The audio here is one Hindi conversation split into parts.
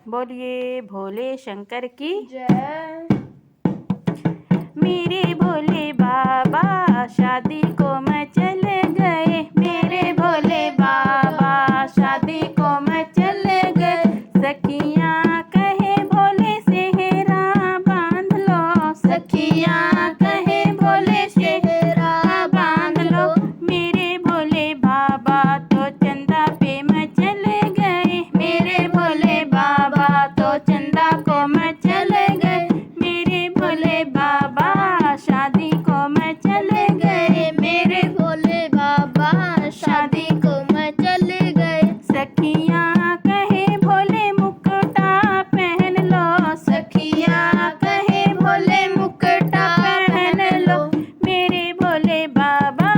बोलिए भोले शंकर की जय। मेरे भोले बाबा शादी को मैं चले गए, मेरे भोले बाबा शादी को मैं चले गए। सखियाँ कहे भोले सेहरा बांध लो, सखियाँ कहे भोले सेहरा बांध लो। मेरे भोले बाबा तो चंदा पे मैं चले गए, मेरे भोले बाबा तो चंदा को मैं चले गए। मेरे भोले बाबा शादी को मैं चले गए, मेरे भोले बाबा शादी को मैं चले गए। सखियाँ कहे भोले मुकुटा पहन लो, सखियाँ कहे भोले मुकुटा पहन लो। मेरे भोले बाबा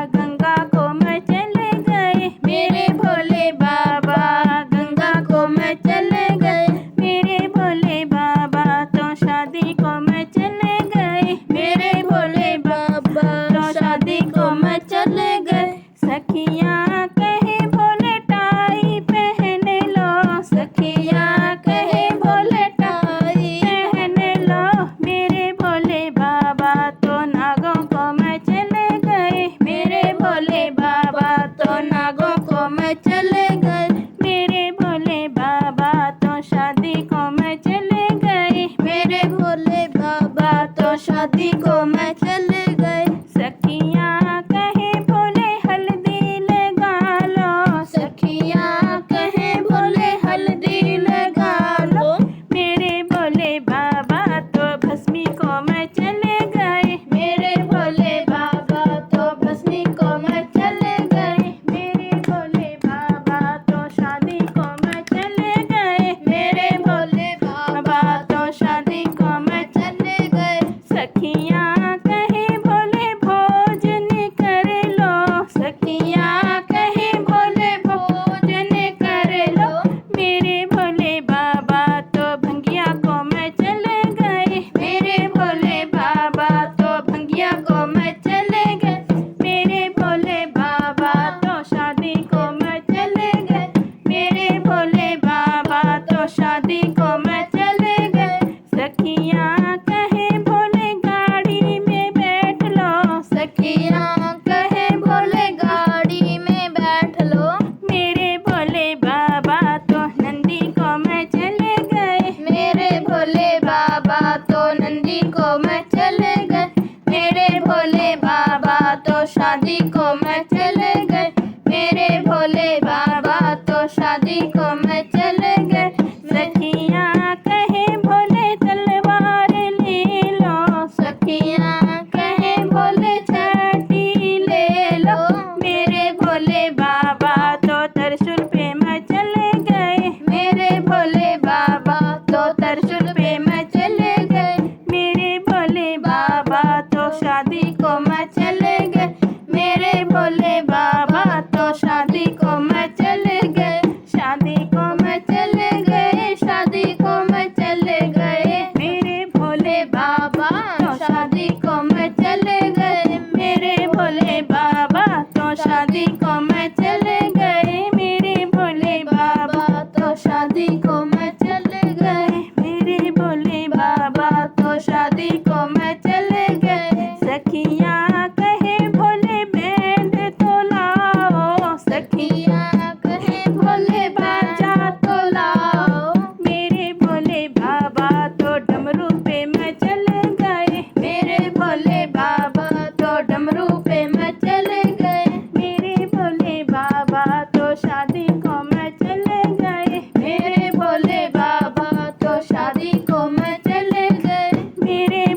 गंगा को मैं चले गए, मेरे भोले बाबा गंगा को मैं चले गए। मेरे भोले बाबा तो शादी को मैं चले गए, मेरे भोले बाबा तो शादी को मैं चले गए। सखियाँ कहे भोले टाई पहन लो, सखियाँ कहे भोले टाई पहन लो। मेरे भोले बाबा तो नागों को मैं चले गए, मेरे भोले बाबा तो नागों को मैं चले गए। मेरे भोले बाबा तो शादी को मैं चले गए, मेरे भोले बाबा तो शादी को मैं चले गए। सखियाँ कहे भोले हल्दी लगा लो, सखियाँ कहे भोले हल्दी लगा लो। मेरे भोले बाबा तो भस्मी को मैं चले गए, मेरे भोले बाबा तो भस्मी को मैं चले गए। मेरे भोले बाबा तो शादी को मैं चले गए, मेरे भोले बाबा तो शादी को मैं चले गए। सखियाँ कहे भोले भोजन कर लो, सखियाँ कहे भोले भोजन कर लो। मेरे भोले बाबा तो भंगिया को मैं चले गए, मेरे भोले बाबा तो भंगिया को मैं चले गए। मेरे भोले बाबा तो शादी को मैं चले गए, मेरे भोले बाबा तो शादी को मैं चले गए। सखियाँ कहे भोले गाड़ी में बैठ लो, सखियाँ कहे भोले गाड़ी में बैठ लो। मेरे भोले बाबा तो नंदी को मैं चले गए, मेरे भोले बाबा तो नंदी को मैं चले गए। मेरे भोले बाबा तो शादी को मैं चले गए, मेरे भोले बाबा तो शादी को मैं चले गए। सखियाँ कहे भोले तलवार ले लो, सखियाँ कहे भोले छठी ले लो। मेरे भोले बाबा तो त्रिशूल पे मैं चले गए, मेरे भोले बाबा तो त्रिशूल पे मैं चले गए। मेरे भोले बाबा तो शादी को मैं चले गए, मेरे भोले बाबा तो शादी को मैं चले गए। शादी को मैं चले गए, शादी को मैं चले गए। मेरे भोले बाबा तो शादी को मैं चले गए, मेरे भोले बाबा तो शादी को मैं चले गए। मेरे भोले बाबा तो शादी को मैं चले गए, मेरे भोले बाबा तो शादी को मैं चले गए। सखियाँ कहे भोले बैंड तो लाओ, सखियाँ कहे भोले बाजा तो लाओ। मेरे भोले बाबा तो डमरू पे मैं चले गए, मेरे भोले बाबा तो डमरू पे मैं चले गए। मेरे भोले बाबा तो शादी को मैं चले गए, मेरे भोले बाबा तो शादी को मैं चले गए। मेरे